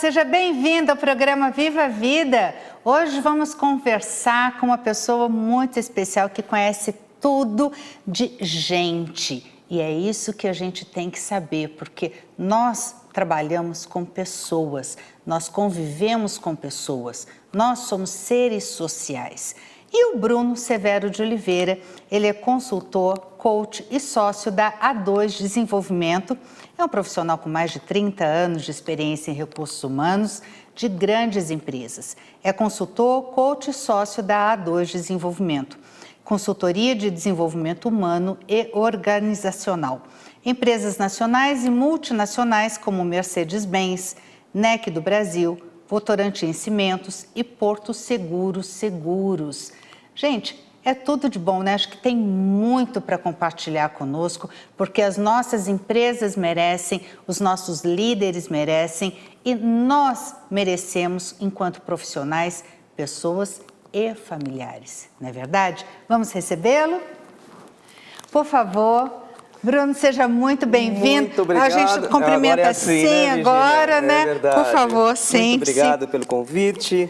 seja bem-vindo ao programa Viva a Vida. Hoje vamos conversar com uma pessoa muito especial que conhece tudo de gente. E é isso que a gente tem que saber, porque nós trabalhamos com pessoas, nós convivemos com pessoas, nós somos seres sociais. E o Bruno Severo de Oliveira, ele é consultor, coach e sócio da A2 Desenvolvimento. É um profissional com mais de 30 anos de experiência em recursos humanos de grandes empresas. É consultor, coach e sócio da A2 Desenvolvimento. Consultoria de desenvolvimento humano e organizacional. Empresas nacionais e multinacionais como Mercedes-Benz, NEC do Brasil, Votorantim Cimentos e Porto Seguro Seguros. Gente, é tudo de bom, né? Acho que tem muito para compartilhar conosco, porque as nossas empresas merecem, os nossos líderes merecem e nós merecemos, enquanto profissionais, pessoas e familiares. Não é verdade? Vamos recebê-lo? Por favor, Bruno, seja muito bem-vindo. Muito obrigado. A gente cumprimenta assim, agora, né? É verdade. Por favor, sim. Muito obrigado pelo convite.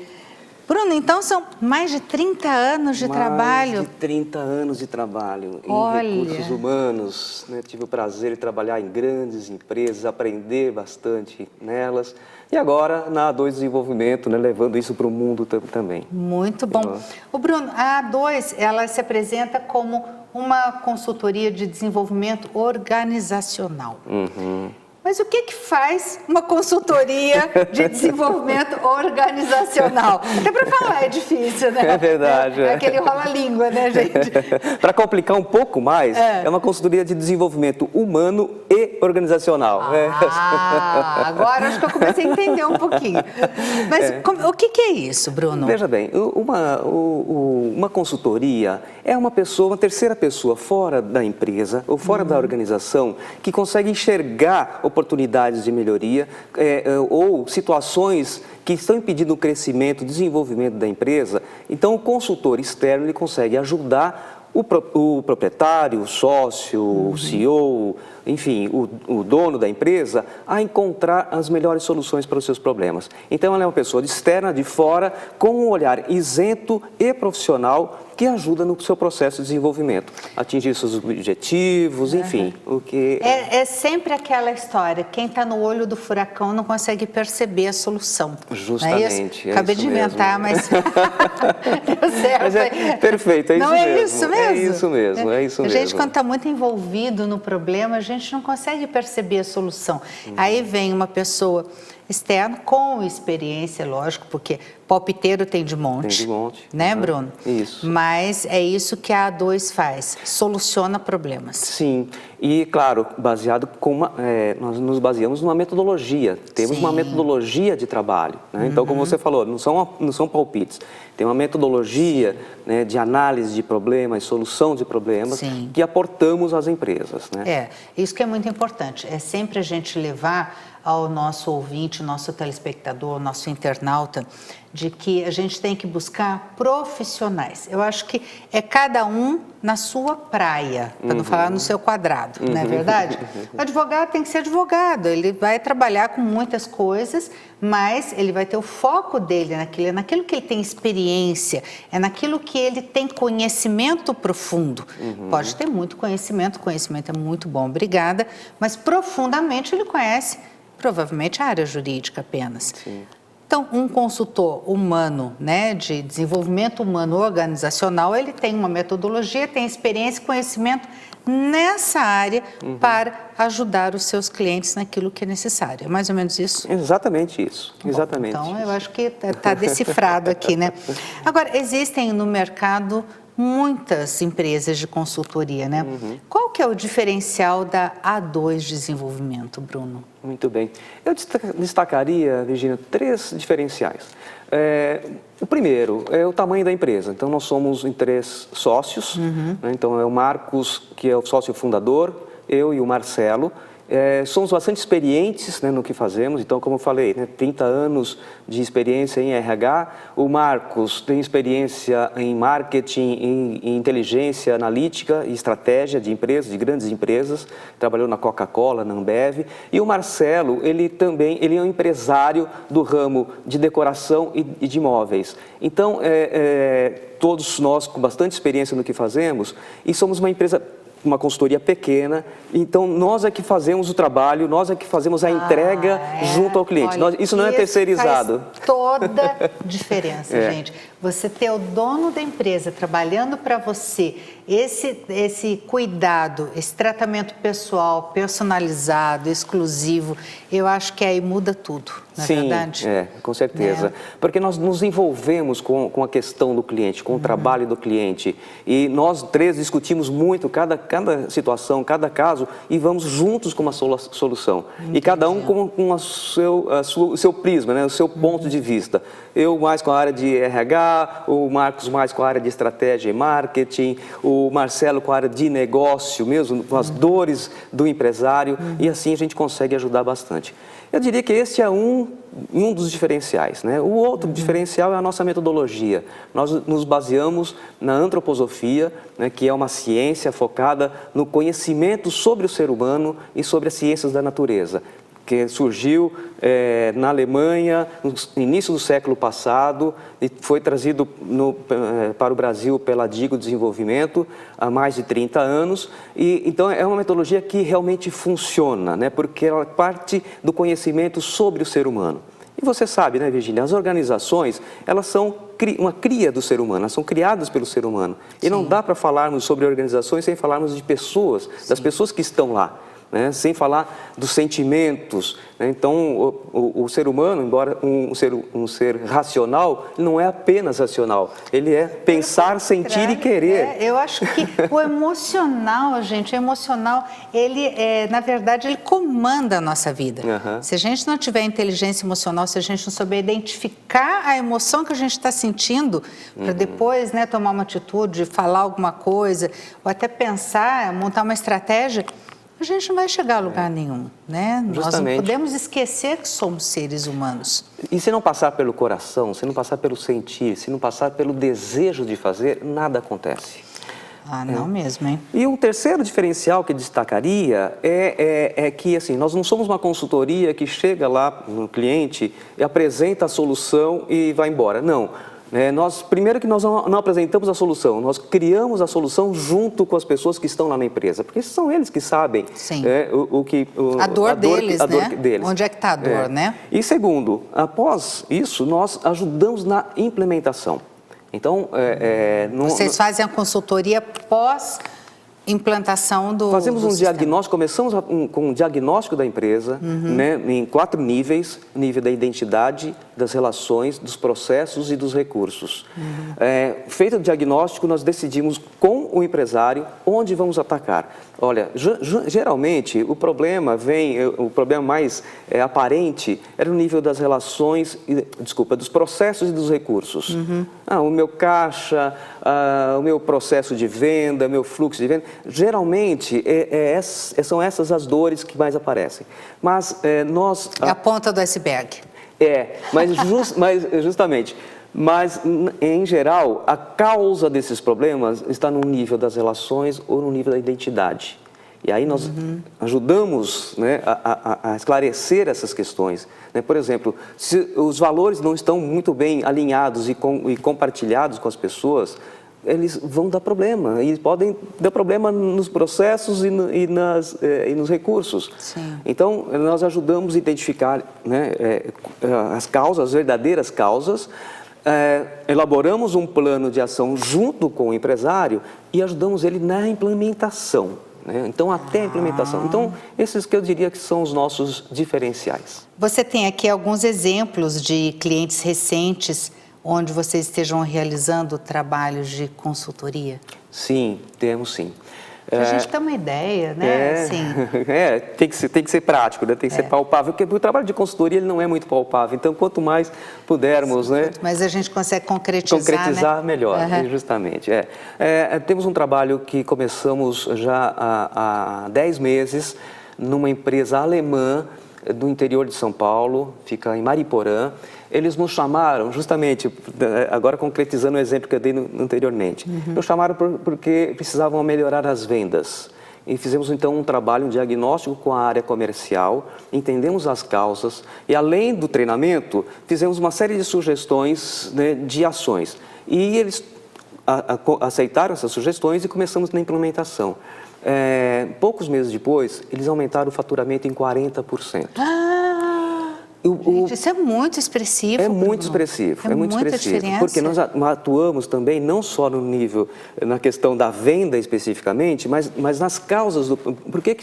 Bruno, então são mais de 30 anos de trabalho. Mais de 30 anos de trabalho Olha. em recursos humanos. Né? Tive o prazer de trabalhar em grandes empresas, aprender bastante nelas. E agora na A2 Desenvolvimento, né? Levando isso para o mundo também. Muito bom. O Bruno, a A2, ela se apresenta como uma consultoria de desenvolvimento organizacional. Mas o que faz uma consultoria de desenvolvimento organizacional? Até para falar é difícil, né? É verdade. É aquele rola-língua, né, gente? Para complicar um pouco mais, é uma consultoria de desenvolvimento humano e organizacional. Agora acho que eu comecei a entender um pouquinho. Mas o que é isso, Bruno? Veja bem, uma consultoria é uma pessoa, uma terceira pessoa fora da empresa ou fora da organização que consegue enxergar oportunidades de melhoria ou situações que estão impedindo o crescimento, o desenvolvimento da empresa. Então, o consultor externo ele consegue ajudar o proprietário, o sócio, o CEO, enfim, o dono da empresa, a encontrar as melhores soluções para os seus problemas. Então, ela é uma pessoa externa, de fora, com um olhar isento e profissional que ajuda no seu processo de desenvolvimento, atingir seus objetivos, enfim. É sempre aquela história, quem está no olho do furacão não consegue perceber a solução. Justamente. Não é Acabei de inventar, mas deu certo. Mas é perfeito, é isso não mesmo. É isso mesmo? É isso mesmo, é isso mesmo. A gente, quando está muito envolvido no problema, a gente não consegue perceber a solução. Aí vem uma pessoa externa com experiência, lógico, porque palpiteiro tem de monte. Tem de monte. Né, Bruno? Isso. Mas é isso que a A2 faz, soluciona problemas. Sim, e claro, nós nos baseamos numa metodologia, temos uma metodologia de trabalho. Né? Então, como você falou, não são palpites, tem uma metodologia, né, de análise de problemas, solução de problemas, que aportamos às empresas. Né? Isso que é muito importante, é sempre a gente levar ao nosso ouvinte, nosso telespectador, nosso internauta, de que a gente tem que buscar profissionais. Eu acho que é cada um na sua praia, para não falar no seu quadrado, não é verdade? O advogado tem que ser advogado, ele vai trabalhar com muitas coisas, mas ele vai ter o foco dele naquilo que ele tem experiência, é naquilo que ele tem conhecimento profundo. Pode ter muito conhecimento é muito bom, obrigada, mas profundamente ele conhece provavelmente a área jurídica apenas. Então, um consultor humano, né, de desenvolvimento humano organizacional, ele tem uma metodologia, tem experiência e conhecimento nessa área para ajudar os seus clientes naquilo que é necessário. É mais ou menos isso? Exatamente isso. Exatamente. Então, eu acho que está decifrado aqui, né? Agora, existem no mercado muitas empresas de consultoria, né? Qual que é o diferencial da A2 Desenvolvimento, Bruno? Muito bem. Eu destacaria, Virginia, 3 diferenciais. O primeiro é o tamanho da empresa. Então, nós somos em 3 sócios. Né? Então, é o Marcos, que é o sócio fundador, eu e o Marcelo. Somos bastante experientes, né, no que fazemos, então, como eu falei, né, 30 anos de experiência em RH. O Marcos tem experiência em marketing, em inteligência analítica e estratégia de empresas, de grandes empresas, trabalhou na Coca-Cola, na Ambev. E o Marcelo, ele é um empresário do ramo de decoração e de imóveis. Então, todos nós com bastante experiência no que fazemos, e somos uma empresa, uma consultoria pequena, então nós é que fazemos o trabalho, nós é que fazemos a entrega junto ao cliente. Olha, Isso não é terceirizado. Faz toda diferença, gente. Você ter o dono da empresa trabalhando para você, esse cuidado, esse tratamento pessoal, personalizado, exclusivo, eu acho que aí muda tudo, não é verdade? Sim, com certeza. Porque nós nos envolvemos com a questão do cliente, com o trabalho do cliente. E nós três discutimos muito cada situação, cada caso, e vamos juntos com uma solução. Entendi. E cada um com o seu prisma, né, o seu ponto de vista. Eu mais com a área de RH, o Marcos mais com a área de estratégia e marketing, o Marcelo com a área de negócio mesmo, com as dores do empresário, e assim a gente consegue ajudar bastante. Eu diria que esse é um dos diferenciais, né? O outro diferencial é a nossa metodologia. Nós nos baseamos na antroposofia, né, que é uma ciência focada no conhecimento sobre o ser humano e sobre as ciências da natureza, que surgiu na Alemanha no início do século passado e foi trazido para o Brasil pela Digo Desenvolvimento há mais de 30 anos. E, então, é uma metodologia que realmente funciona, né, porque ela parte do conhecimento sobre o ser humano. E você sabe, né, Virgínia, as organizações, elas são uma cria do ser humano, elas são criadas pelo ser humano. E Sim. Não dá para falarmos sobre organizações sem falarmos de pessoas, das pessoas que estão lá. Né, sem falar dos sentimentos, né? Então o ser humano, embora um ser racional, não é apenas racional, ele é pensar, sentir e querer. Eu acho que o emocional, gente, o emocional, ele na verdade, ele comanda a nossa vida. Se a gente não tiver inteligência emocional, se a gente não souber identificar a emoção que a gente está sentindo, para depois, né, tomar uma atitude, falar alguma coisa, ou até pensar, montar uma estratégia, a gente não vai chegar a lugar nenhum, né? Nós não podemos esquecer que somos seres humanos. E se não passar pelo coração, se não passar pelo sentir, se não passar pelo desejo de fazer, nada acontece. Não mesmo, hein? E um terceiro diferencial que destacaria é que, assim, nós não somos uma consultoria que chega lá no cliente e apresenta a solução e vai embora. Não. Primeiro que nós não apresentamos a solução, nós criamos a solução junto com as pessoas que estão lá na empresa, porque são eles que sabem a dor deles, né? Onde é que está a dor, né? E segundo, após isso, nós ajudamos na implementação. Então, vocês fazem a consultoria pós implantação do Fazemos um sistema. diagnóstico, começamos com um diagnóstico da empresa, né, em 4 níveis: nível da identidade, das relações, dos processos e dos recursos. Feito o diagnóstico, nós decidimos com o empresário onde vamos atacar. Olha, geralmente o problema mais aparente era no nível das relações, dos processos e dos recursos. O meu caixa, o meu processo de venda, meu fluxo de venda. Geralmente são essas as dores que mais aparecem. Mas nós... É a ponta do iceberg. Mas justamente... Mas, em geral, a causa desses problemas está no nível das relações ou no nível da identidade. E aí nós ajudamos, né, a esclarecer essas questões. Né? Por exemplo, se os valores não estão muito bem alinhados e compartilhados com as pessoas, eles vão dar problema, e podem dar problema nos processos e nos recursos. Sim. Então, nós ajudamos a identificar, né, as causas, as verdadeiras causas, elaboramos um plano de ação junto com o empresário e ajudamos ele na implementação. Né? Então, até a implementação. Então, esses que eu diria que são os nossos diferenciais. Você tem aqui alguns exemplos de clientes recentes onde vocês estejam realizando trabalhos de consultoria? Sim, temos sim. Para a gente ter uma ideia, né? Assim. Tem que ser prático, né? Tem que ser palpável, porque o trabalho de consultoria ele não é muito palpável. Então, quanto mais pudermos, sim, né? Mas a gente consegue concretizar, né? Melhor, justamente. Temos um trabalho que começamos já há 10 meses numa empresa alemã do interior de São Paulo, fica em Mariporã. Eles nos chamaram, justamente, agora concretizando o exemplo que eu dei anteriormente, nos chamaram porque precisavam melhorar as vendas. E fizemos então um trabalho, um diagnóstico com a área comercial, entendemos as causas e, além do treinamento, fizemos uma série de sugestões, né, de ações. E eles aceitaram essas sugestões e começamos na implementação. Poucos meses depois, eles aumentaram o faturamento em 40%. Gente, isso é muito expressivo. É muito expressivo, é muito expressivo. Diferença. Porque nós atuamos também não só no nível, na questão da venda especificamente, mas nas causas do... Por que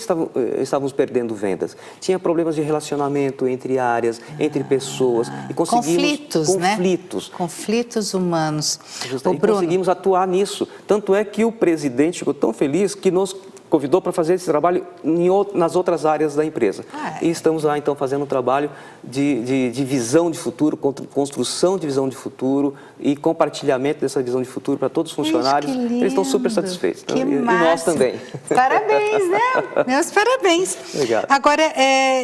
estávamos perdendo vendas? Tinha problemas de relacionamento entre áreas, entre pessoas. E conseguimos... Conflitos humanos. E conseguimos atuar nisso. Tanto é que o presidente ficou tão feliz que nos convidou para fazer esse trabalho nas outras áreas da empresa. E estamos lá, então, fazendo um trabalho de visão de futuro, construção de visão de futuro e compartilhamento dessa visão de futuro para todos os funcionários. Eles estão super satisfeitos. Que e nós também. Parabéns, né? Meus parabéns. Obrigado. Agora,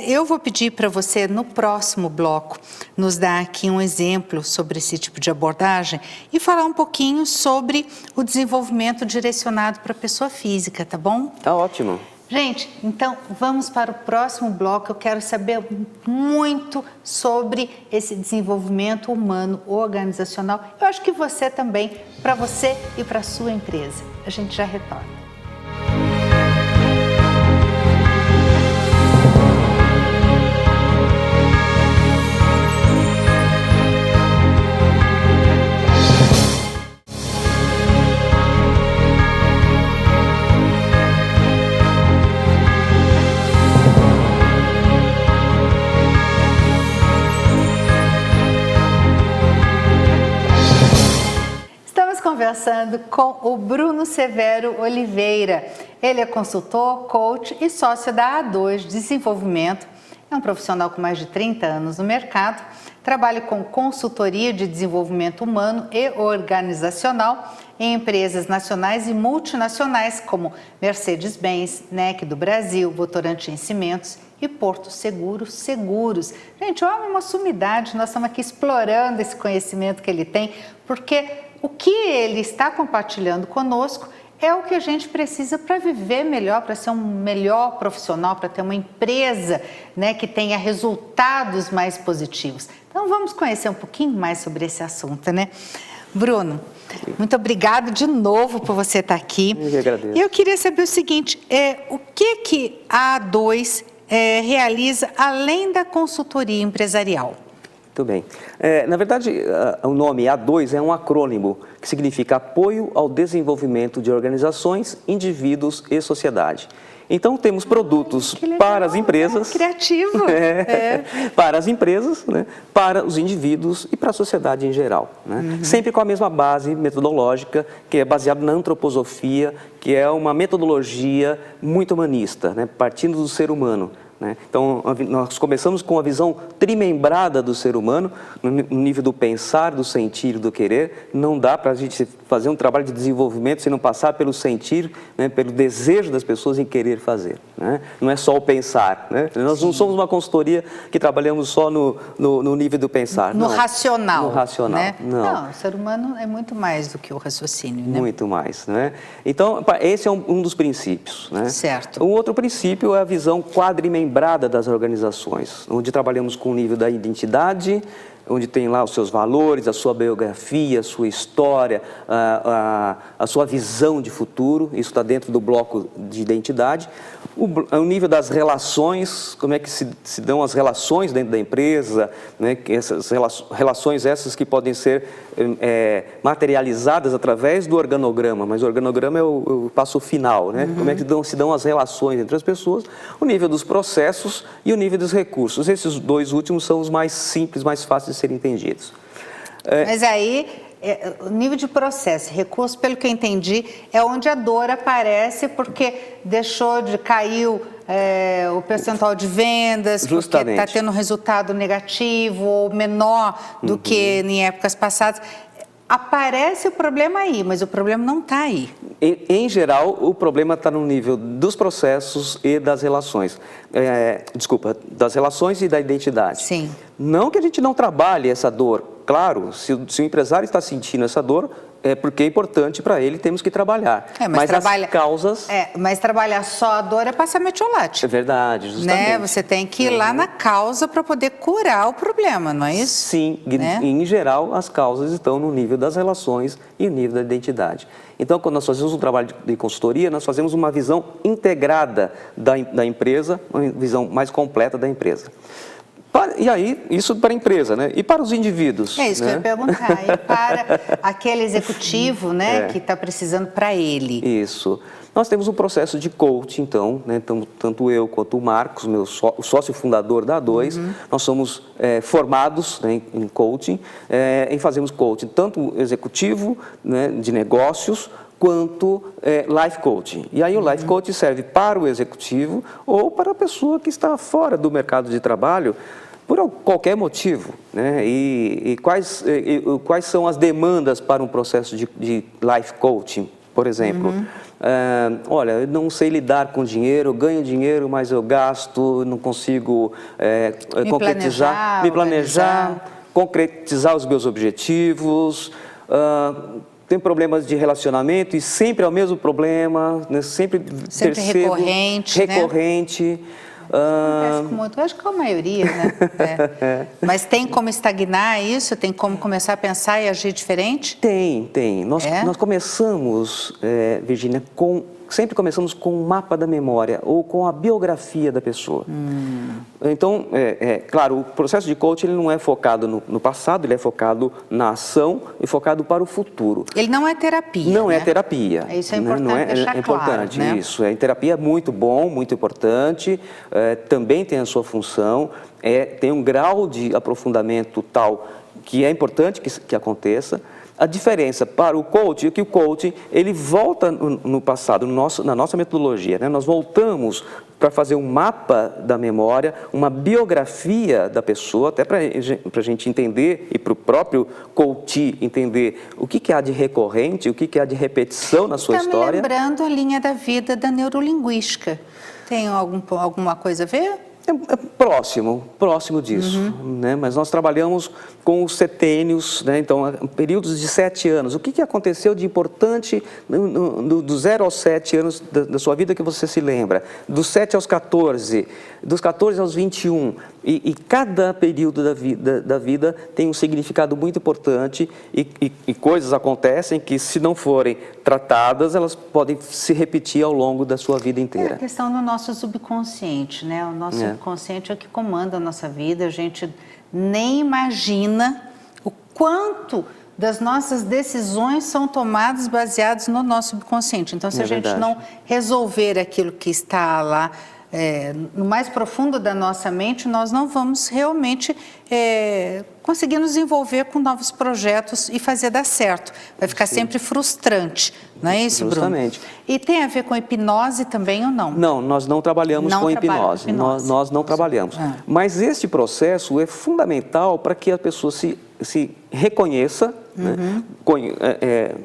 eu vou pedir para você, no próximo bloco, nos dar aqui um exemplo sobre esse tipo de abordagem e falar um pouquinho sobre o desenvolvimento direcionado para a pessoa física, tá bom? Tá ótimo. Gente, então vamos para o próximo bloco. Eu quero saber muito sobre esse desenvolvimento humano organizacional. Eu acho que você também, para você e para a sua empresa. A gente já retorna. Conversando com o Bruno Severo Oliveira. Ele é consultor, coach e sócio da A2 Desenvolvimento. É um profissional com mais de 30 anos no mercado. Trabalha com consultoria de desenvolvimento humano e organizacional em empresas nacionais e multinacionais como Mercedes-Benz, NEC do Brasil, Votorantim Cimentos e Porto Seguro Seguros. Gente, olha uma sumidade, nós estamos aqui explorando esse conhecimento que ele tem, porque o que ele está compartilhando conosco é o que a gente precisa para viver melhor, para ser um melhor profissional, para ter uma empresa, né, que tenha resultados mais positivos. Então vamos conhecer um pouquinho mais sobre esse assunto, né? Bruno, muito obrigado de novo por você estar aqui. Eu que agradeço. E eu queria saber o seguinte, o que a A2 realiza além da consultoria empresarial? Muito bem. Na verdade, o nome A2 é um acrônimo que significa Apoio ao Desenvolvimento de Organizações, Indivíduos e Sociedade. Então, temos produtos para as empresas. Criativo. Para as empresas, né, para os indivíduos e para a sociedade em geral. Né? Sempre com a mesma base metodológica, que é baseada na antroposofia, que é uma metodologia muito humanista, né, partindo do ser humano. Então, nós começamos com a visão trimembrada do ser humano, no nível do pensar, do sentir e do querer. Não dá para a gente fazer um trabalho de desenvolvimento se não passar pelo sentir, né, pelo desejo das pessoas em querer fazer. Né? Não é só o pensar. Né? Nós não somos uma consultoria que trabalhamos só no nível do pensar. No racional. No racional, né? Não, o ser humano é muito mais do que o raciocínio. Né? Muito mais. Né? Então, esse é um dos princípios. Né? Certo. O outro princípio é a visão quadrimembrada das organizações, onde trabalhamos com o nível da identidade, onde tem lá os seus valores, a sua biografia, a sua história, a sua visão de futuro. Isso está dentro do bloco de identidade. O nível das relações, como é que se dão as relações dentro da empresa, né? Essas relações essas que podem ser materializadas através do organograma, mas o organograma é o passo final, né? Como é que se dão as relações entre as pessoas, o nível dos processos e o nível dos recursos. Esses dois últimos são os mais simples, mais fáceis de serem entendidos. Mas aí, o nível de processo, recurso, pelo que eu entendi, é onde a dor aparece porque caiu o percentual de vendas, justamente, porque está tendo um resultado negativo ou menor do que em épocas passadas. aparece o problema aí, mas o problema não está aí. Em geral, o problema está no nível dos processos e das relações. Das relações e da identidade. Sim. Não que a gente não trabalhe essa dor. Claro, se o empresário está sentindo essa dor, é porque é importante para ele, temos que trabalhar. Mas as causas... mas trabalhar só a dor é passar metiolate. É verdade, justamente. Né? Você tem que ir lá na causa para poder curar o problema, não é isso? Sim, né? Em geral, as causas estão no nível das relações e no nível da identidade. Então, quando nós fazemos um trabalho de consultoria, nós fazemos uma visão integrada da empresa, uma visão mais completa da empresa. E aí, isso para a empresa, né? E para os indivíduos? É isso, né, que eu ia perguntar. E para aquele executivo, né, que está precisando para ele? Isso. Nós temos um processo de coaching, então, né? Tanto eu quanto o Marcos, o sócio fundador da A2, nós somos formados, né, em coaching, em fazermos coaching tanto executivo, né, de negócios, quanto life coaching. E aí o life coaching serve para o executivo ou para a pessoa que está fora do mercado de trabalho por qualquer motivo, né? E quais são as demandas para um processo de life coaching, por exemplo? Olha, eu não sei lidar com dinheiro, eu ganho dinheiro, mas eu gasto, não consigo me planejar, concretizar os meus objetivos, tem problemas de relacionamento e sempre é o mesmo problema, né? Sempre recorrente. Acontece com muito, eu acho que é a maioria, né? Mas tem como estagnar isso? Tem como começar a pensar e agir diferente? Tem. Nós começamos, Virgínia, sempre começamos com um mapa da memória ou com a biografia da pessoa. Então, claro, o processo de coaching ele não é focado no passado, ele é focado na ação e focado para o futuro. Ele não é terapia, Não né? é terapia. Isso é importante deixar claro, né? Isso, em terapia é muito bom, muito importante, também tem a sua função, tem um grau de aprofundamento tal que é importante que aconteça. A diferença para o coaching é que o coaching ele volta no passado, na nossa metodologia, né? Nós voltamos para fazer um mapa da memória, uma biografia da pessoa, até para a gente entender e para o próprio coach entender o que há de recorrente, o que há de repetição na sua história. Está me lembrando a linha da vida da neurolinguística. Tem alguma coisa a ver? É próximo disso, né? Mas nós trabalhamos com os setênios, né? Então, períodos de 7 anos. O que aconteceu de importante do 0 aos 7 anos da sua vida que você se lembra? Dos 7 aos 14, dos 14 aos 21. E cada período da vida tem um significado muito importante e coisas acontecem que, se não forem tratadas, elas podem se repetir ao longo da sua vida inteira. É a questão do nosso subconsciente, né? O nosso subconsciente é o que comanda a nossa vida, a gente nem imagina o quanto das nossas decisões são tomadas baseadas no nosso subconsciente. Então, se a gente não resolver aquilo que está lá no mais profundo da nossa mente, nós não vamos realmente conseguir nos envolver com novos projetos e fazer dar certo. Vai ficar sempre frustrante, não é isso, Bruno? Justamente. E tem a ver com hipnose também ou não? Não, nós não trabalhamos com hipnose. Nós não trabalhamos. Mas este processo é fundamental para que a pessoa se reconheça, né?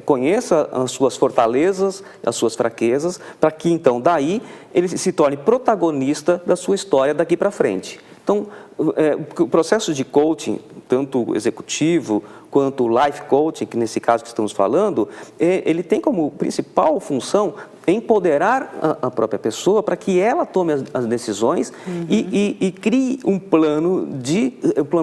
Conheça as suas fortalezas, as suas fraquezas, para que então daí ele se torne protagonista da sua história daqui para frente. Então, o processo de coaching, tanto executivo quanto o life coaching, que nesse caso que estamos falando, ele tem como principal função empoderar a própria pessoa para que ela tome as decisões e crie um plano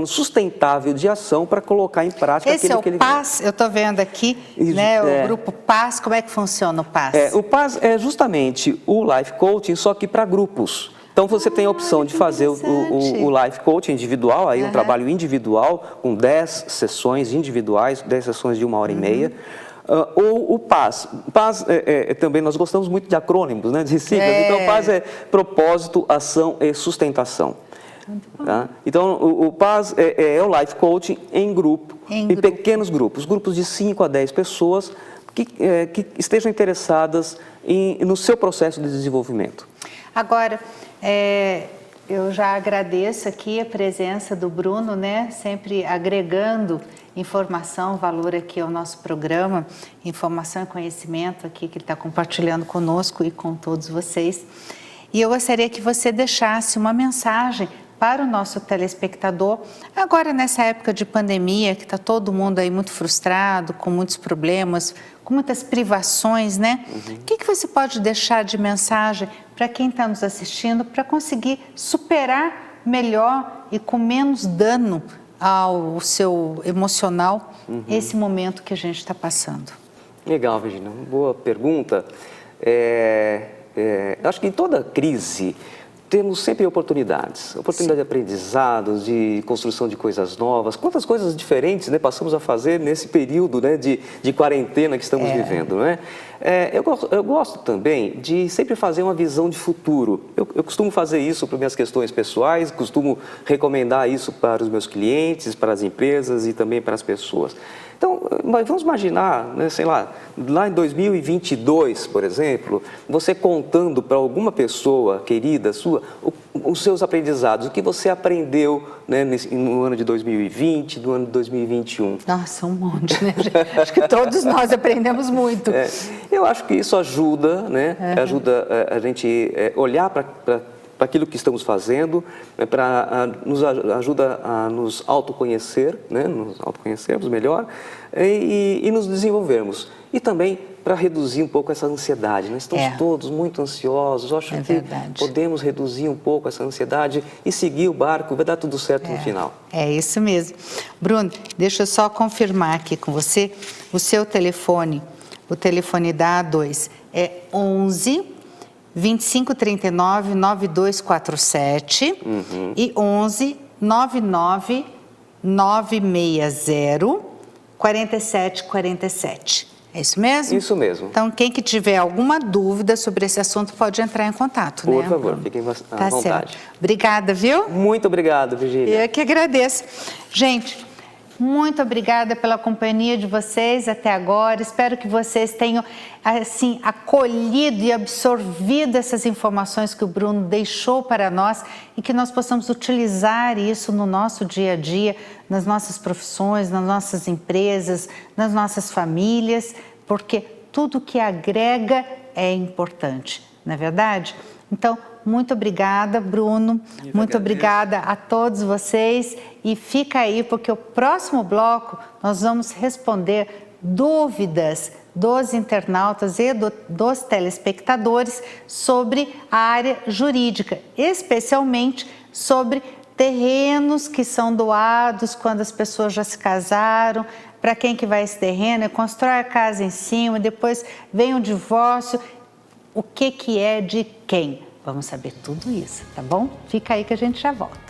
sustentável de ação para colocar em prática aquilo que ele quer. Esse é o PAS, eu estou vendo aqui, né, o grupo PAS, como é que funciona o PAS? O PAS é justamente o life coaching, só que para grupos. Então, você tem a opção de fazer o life coaching individual, aí um trabalho individual, com 10 sessões individuais, 10 sessões de 1h30, ou o PAS. PAS, também nós gostamos muito de acrônimos, né, de siglas, então PAS é propósito, ação e sustentação. Tá? Então, o PAS é o life coaching em grupo, em pequenos grupos de 5 a 10 pessoas que estejam interessadas no seu processo de desenvolvimento. Agora, Eu já agradeço aqui a presença do Bruno, né? Sempre agregando informação, valor aqui ao nosso programa, informação e conhecimento aqui que ele está compartilhando conosco e com todos vocês. E eu gostaria que você deixasse uma mensagem para o nosso telespectador, agora nessa época de pandemia, que está todo mundo aí muito frustrado, com muitos problemas, com muitas privações, né? O que você pode deixar de mensagem para quem está nos assistindo, para conseguir superar melhor e com menos dano ao seu emocional esse momento que a gente está passando? Legal, Virginia, boa pergunta. Acho que em toda crise temos sempre oportunidades de aprendizados, de construção de coisas novas. Quantas coisas diferentes, né, passamos a fazer nesse período, né, de quarentena que estamos vivendo, né? Eu gosto também de sempre fazer uma visão de futuro. Eu costumo fazer isso para minhas questões pessoais, costumo recomendar isso para os meus clientes, para as empresas e também para as pessoas. Então, vamos imaginar, né, sei lá em 2022, por exemplo, você contando para alguma pessoa querida sua os seus aprendizados, o que você aprendeu, né, no ano de 2020, no ano de 2021. Nossa, um monte, né? Acho que todos nós aprendemos muito. Eu acho que isso ajuda, né? Ajuda a gente olhar para aquilo que estamos fazendo, nos ajuda a nos autoconhecer, né? Nos autoconhecermos melhor e nos desenvolvermos. E também para reduzir um pouco essa ansiedade. Nós estamos todos muito ansiosos. Eu acho que podemos reduzir um pouco essa ansiedade e seguir o barco, vai dar tudo certo no final. É isso mesmo. Bruno, deixa eu só confirmar aqui com você, o seu telefone, o telefone da A2 é 11 2539 9247 e 11 99 960 4747. É isso mesmo? Isso mesmo. Então, quem que tiver alguma dúvida sobre esse assunto pode entrar em contato, Por favor, fiquem à vontade. Certo. Obrigada, viu? Muito obrigado, Virginia. Eu que agradeço. Gente, muito obrigada pela companhia de vocês até agora. Espero que vocês tenham, assim, acolhido e absorvido essas informações que o Bruno deixou para nós e que nós possamos utilizar isso no nosso dia a dia, nas nossas profissões, nas nossas empresas, nas nossas famílias, porque tudo que agrega é importante, não é verdade? Então, muito obrigada, Bruno. Muito obrigada a todos vocês. E fica aí, porque o próximo bloco nós vamos responder dúvidas dos internautas e dos telespectadores sobre a área jurídica, especialmente sobre terrenos que são doados quando as pessoas já se casaram. Para quem que vai esse terreno, constrói a casa em cima, depois vem o divórcio. O que é de quem? Vamos saber tudo isso, tá bom? Fica aí que a gente já volta.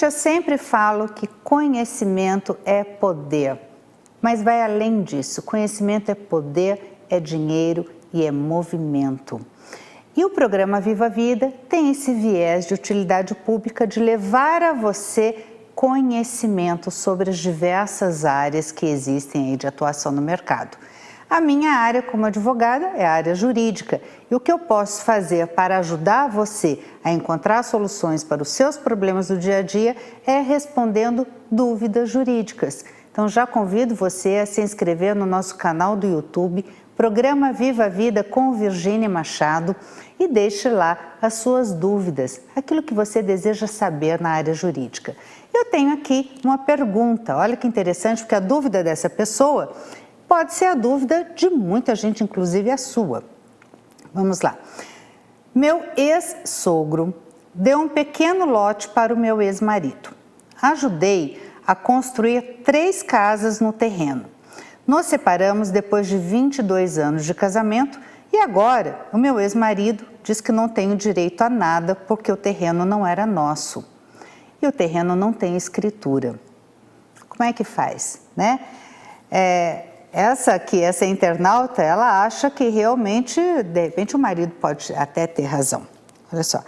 Eu sempre falo que conhecimento é poder, mas vai além disso. Conhecimento é poder, é dinheiro e é movimento. E o programa Viva a Vida tem esse viés de utilidade pública de levar a você conhecimento sobre as diversas áreas que existem aí de atuação no mercado. A minha área como advogada é a área jurídica e o que eu posso fazer para ajudar você a encontrar soluções para os seus problemas do dia a dia é respondendo dúvidas jurídicas. Então já convido você a se inscrever no nosso canal do YouTube, Programa Viva a Vida com Virginia Machado, e deixe lá as suas dúvidas, aquilo que você deseja saber na área jurídica. Eu tenho aqui uma pergunta, olha que interessante, porque a dúvida dessa pessoa pode ser a dúvida de muita gente, inclusive a sua. Vamos lá. Meu ex-sogro deu um pequeno lote para o meu ex-marido. Ajudei a construir 3 casas no terreno. Nos separamos depois de 22 anos de casamento E agora, o meu ex-marido diz que não tenho direito a nada porque o terreno não era nosso. E o terreno não tem escritura. Como é que faz, né? Essa internauta, ela acha que realmente, de repente, o marido pode até ter razão. Olha só,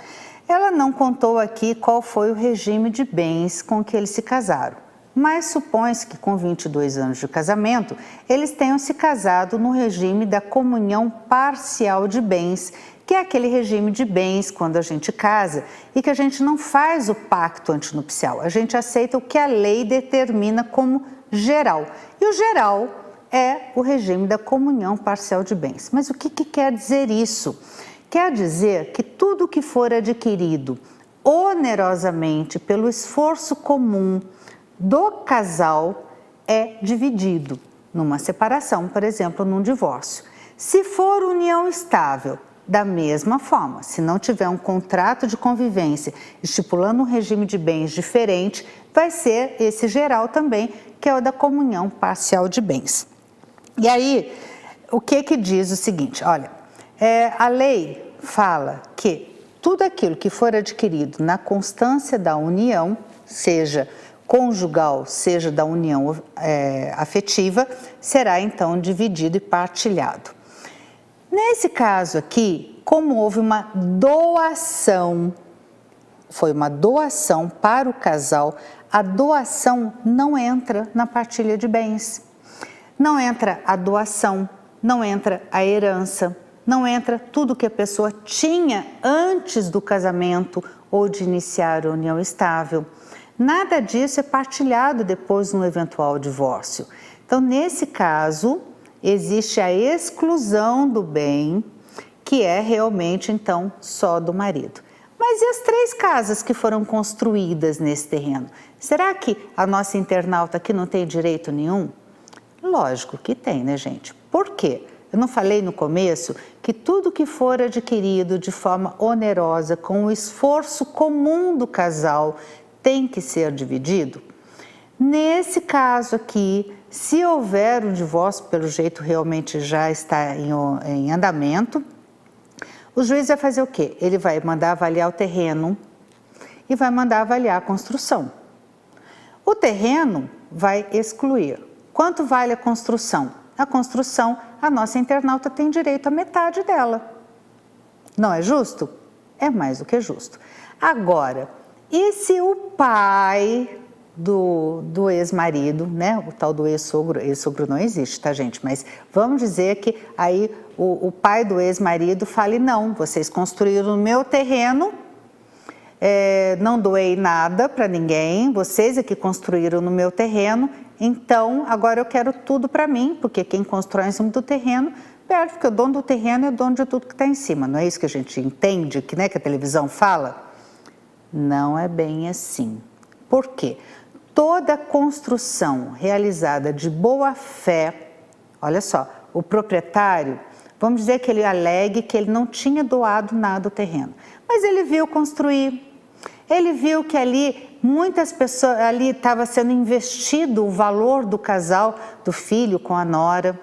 ela não contou aqui qual foi o regime de bens com que eles se casaram, mas supõe-se que com 22 anos de casamento, eles tenham se casado no regime da comunhão parcial de bens, que é aquele regime de bens quando a gente casa e que a gente não faz o pacto antinupcial, a gente aceita o que a lei determina como geral. E o geral é o regime da comunhão parcial de bens. Mas o que quer dizer isso? Quer dizer que tudo que for adquirido onerosamente pelo esforço comum do casal é dividido numa separação, por exemplo, num divórcio. Se for união estável, da mesma forma, se não tiver um contrato de convivência estipulando um regime de bens diferente, vai ser esse geral também, que é o da comunhão parcial de bens. E aí, o que diz o seguinte? Olha, a lei fala que tudo aquilo que for adquirido na constância da união, seja conjugal, seja da união afetiva, será então dividido e partilhado. Nesse caso aqui, como houve uma doação, foi uma doação para o casal, a doação não entra na partilha de bens. Não entra a doação, não entra a herança, não entra tudo que a pessoa tinha antes do casamento ou de iniciar a união estável. Nada disso é partilhado depois de um eventual divórcio. Então, nesse caso, existe a exclusão do bem, que é realmente, então, só do marido. Mas e as 3 casas que foram construídas nesse terreno? Será que a nossa internauta aqui não tem direito nenhum? Lógico que tem, né, gente? Por quê? Eu não falei no começo que tudo que for adquirido de forma onerosa, com o esforço comum do casal, tem que ser dividido? Nesse caso aqui, se houver um divórcio, pelo jeito realmente já está em andamento, o juiz vai fazer o quê? Ele vai mandar avaliar o terreno e vai mandar avaliar a construção. O terreno vai excluir. Quanto vale a construção? A construção, a nossa internauta tem direito à metade dela. Não é justo? É mais do que justo. Agora, e se o pai do ex-marido, né, o tal do ex-sogro não existe, tá, gente? Mas vamos dizer que aí o pai do ex-marido fale, não, vocês construíram no meu terreno, não doei nada para ninguém, vocês é que construíram no meu terreno, então agora eu quero tudo para mim, porque quem constrói em cima do terreno perde, porque o dono do terreno é dono de tudo que está em cima, não é isso que a gente entende, que a televisão fala? Não é bem assim. Por quê? Toda construção realizada de boa fé, olha só, o proprietário, vamos dizer que ele alegue que ele não tinha doado nada ao terreno, mas ele viu construir, ele viu que ali muitas pessoas, ali estava sendo investido o valor do casal, do filho com a nora,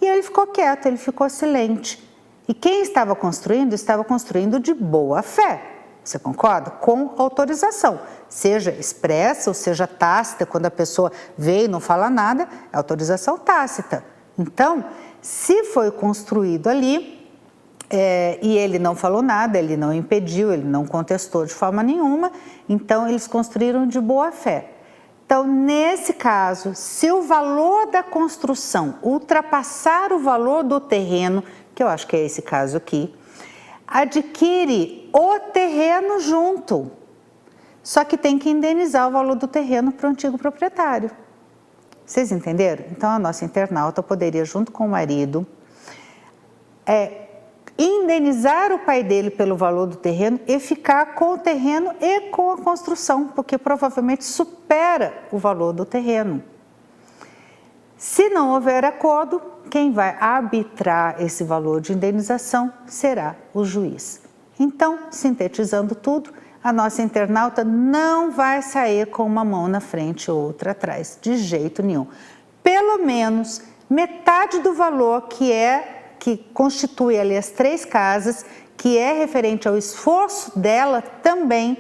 e ele ficou quieto, ele ficou silente. E quem estava construindo de boa fé. Você concorda? Com autorização, seja expressa ou seja tácita, quando a pessoa vê e não fala nada, é autorização tácita. Então, se foi construído ali e ele não falou nada, ele não impediu, ele não contestou de forma nenhuma, então eles construíram de boa fé. Então, nesse caso, se o valor da construção ultrapassar o valor do terreno, que eu acho que é esse caso aqui, adquire o terreno junto, só que tem que indenizar o valor do terreno para o antigo proprietário. Vocês entenderam? Então a nossa internauta poderia, junto com o marido, indenizar o pai dele pelo valor do terreno e ficar com o terreno e com a construção, porque provavelmente supera o valor do terreno. Se não houver acordo, quem vai arbitrar esse valor de indenização será o juiz. Então, sintetizando tudo, a nossa internauta não vai sair com uma mão na frente e outra atrás, de jeito nenhum. Pelo menos metade do valor que que constitui ali as 3 casas, que é referente ao esforço dela, também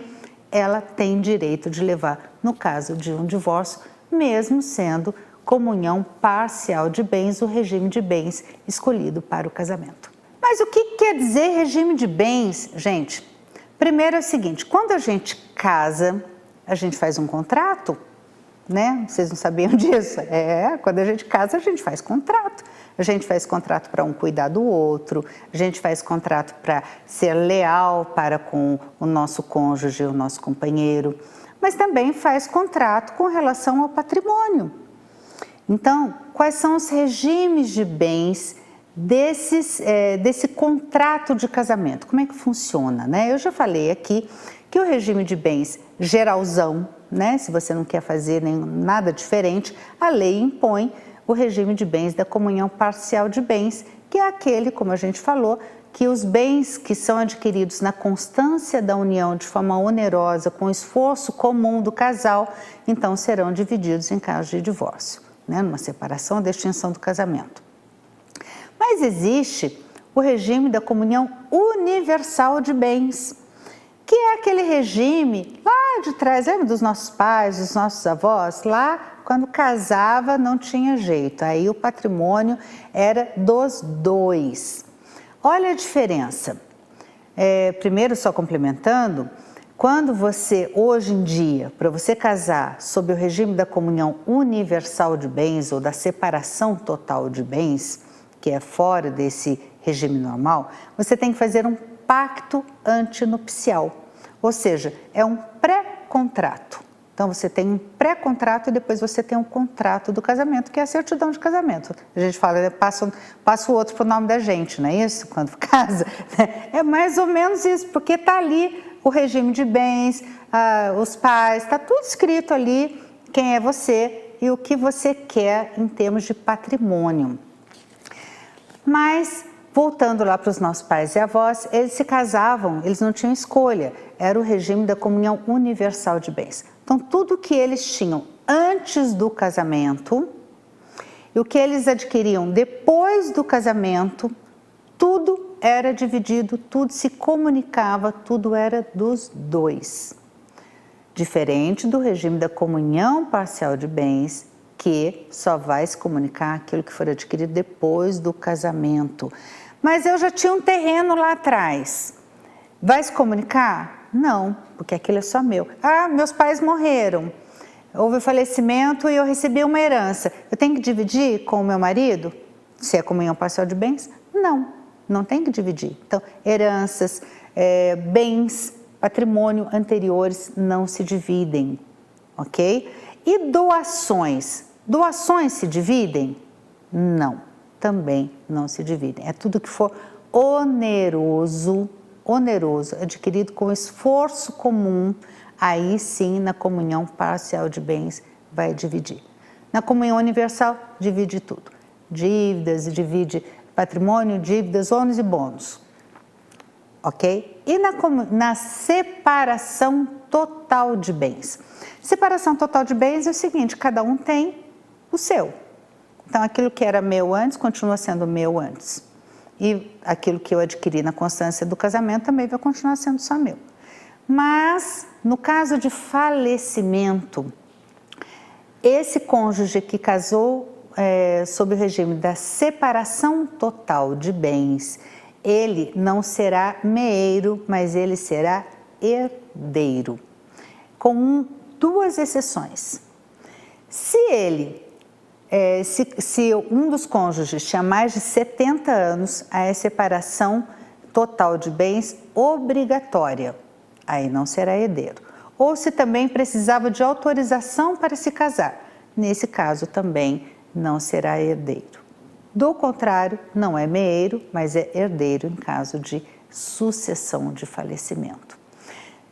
ela tem direito de levar, no caso de um divórcio, mesmo sendo comunhão parcial de bens, o regime de bens escolhido para o casamento. Mas o que quer dizer regime de bens, gente? Primeiro é o seguinte, quando a gente casa, a gente faz um contrato, né? Vocês não sabiam disso? Quando a gente casa, a gente faz contrato. A gente faz contrato para um cuidar do outro, a gente faz contrato para ser leal para com o nosso cônjuge, o nosso companheiro, mas também faz contrato com relação ao patrimônio. Então, quais são os regimes de bens desse contrato de casamento? Como é que funciona, né? Eu já falei aqui que o regime de bens geralzão, né? Se você não quer fazer nada diferente, a lei impõe o regime de bens da comunhão parcial de bens, que é aquele, como a gente falou, que os bens que são adquiridos na constância da união de forma onerosa, com esforço comum do casal, então serão divididos em caso de divórcio, né? Numa separação ou extinção do casamento. Mas existe o regime da comunhão universal de bens, que é aquele regime lá de trás, lembra dos nossos pais, dos nossos avós? Lá, quando casava, não tinha jeito, aí o patrimônio era dos 2. Olha a diferença. Primeiro, só complementando, quando você, hoje em dia, para você casar sob o regime da comunhão universal de bens ou da separação total de bens, que é fora desse regime normal, você tem que fazer um pacto antinupcial, ou seja, é um pré-contrato. Então você tem um pré-contrato e depois você tem um contrato do casamento, que é a certidão de casamento. A gente fala, passa o outro para o nome da gente, não é isso? Quando casa. É mais ou menos isso, porque está ali o regime de bens, os pais, está tudo escrito ali, quem é você e o que você quer em termos de patrimônio. Mas, voltando lá para os nossos pais e avós, eles se casavam, eles não tinham escolha, era o regime da comunhão universal de bens. Então, tudo que eles tinham antes do casamento e o que eles adquiriam depois do casamento, tudo era dividido, tudo se comunicava, tudo era dos 2. Diferente do regime da comunhão parcial de bens, que só vai se comunicar aquilo que for adquirido depois do casamento. Mas eu já tinha um terreno lá atrás. Vai se comunicar? Não, porque aquilo é só meu. Meus pais morreram, houve falecimento e eu recebi uma herança. Eu tenho que dividir com o meu marido? Se é comunhão parcial de bens? Não tem que dividir. Então, heranças, bens, patrimônio anteriores não se dividem, ok? E doações? Doações se dividem? Não, também não se dividem. É tudo que for oneroso, adquirido com esforço comum, aí sim na comunhão parcial de bens vai dividir. Na comunhão universal, divide tudo. Dívidas, divide patrimônio, dívidas, ônus e bônus. Ok? E na separação total de bens? Separação total de bens é o seguinte, cada um tem o seu. Então, aquilo que era meu antes, continua sendo meu antes. E aquilo que eu adquiri na constância do casamento também vai continuar sendo só meu. Mas, no caso de falecimento, esse cônjuge que casou sob o regime da separação total de bens, ele não será meeiro, mas ele será herdeiro, com 2 exceções. Se um dos cônjuges tinha mais de 70 anos, aí é separação total de bens obrigatória, aí não será herdeiro. Ou se também precisava de autorização para se casar, nesse caso também não será herdeiro. Do contrário, não é meeiro, mas é herdeiro em caso de sucessão de falecimento.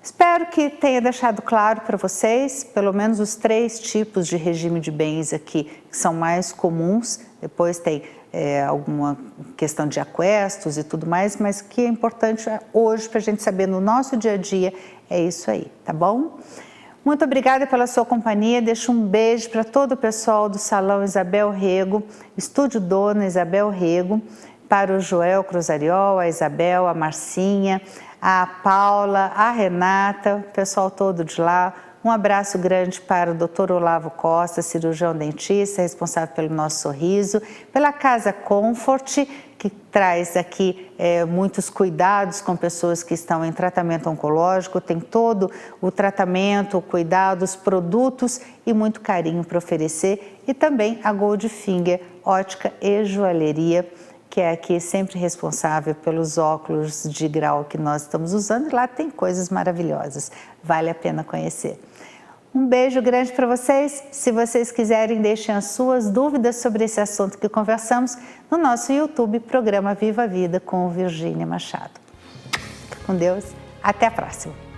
Espero que tenha deixado claro para vocês, pelo menos os 3 tipos de regime de bens aqui que são mais comuns. Depois tem alguma questão de aquestos e tudo mais, mas que é importante hoje para a gente saber no nosso dia a dia é isso aí, tá bom? Muito obrigada pela sua companhia, deixo um beijo para todo o pessoal do Salão Isabel Rego, Estúdio Dona Isabel Rego, para o Joel Cruzariol, a Isabel, a Marcinha, a Paula, a Renata, o pessoal todo de lá. Um abraço grande para o Dr. Olavo Costa, cirurgião dentista, responsável pelo nosso sorriso, pela Casa Comfort, que traz aqui muitos cuidados com pessoas que estão em tratamento oncológico, tem todo o tratamento, o cuidado, os produtos e muito carinho para oferecer. E também a Goldfinger Ótica e Joalheria, que é aqui sempre responsável pelos óculos de grau que nós estamos usando. E lá tem coisas maravilhosas, vale a pena conhecer. Um beijo grande para vocês. Se vocês quiserem, deixem as suas dúvidas sobre esse assunto que conversamos no nosso YouTube, Programa Viva a Vida com Virgínia Machado. Fica com Deus. Até a próxima.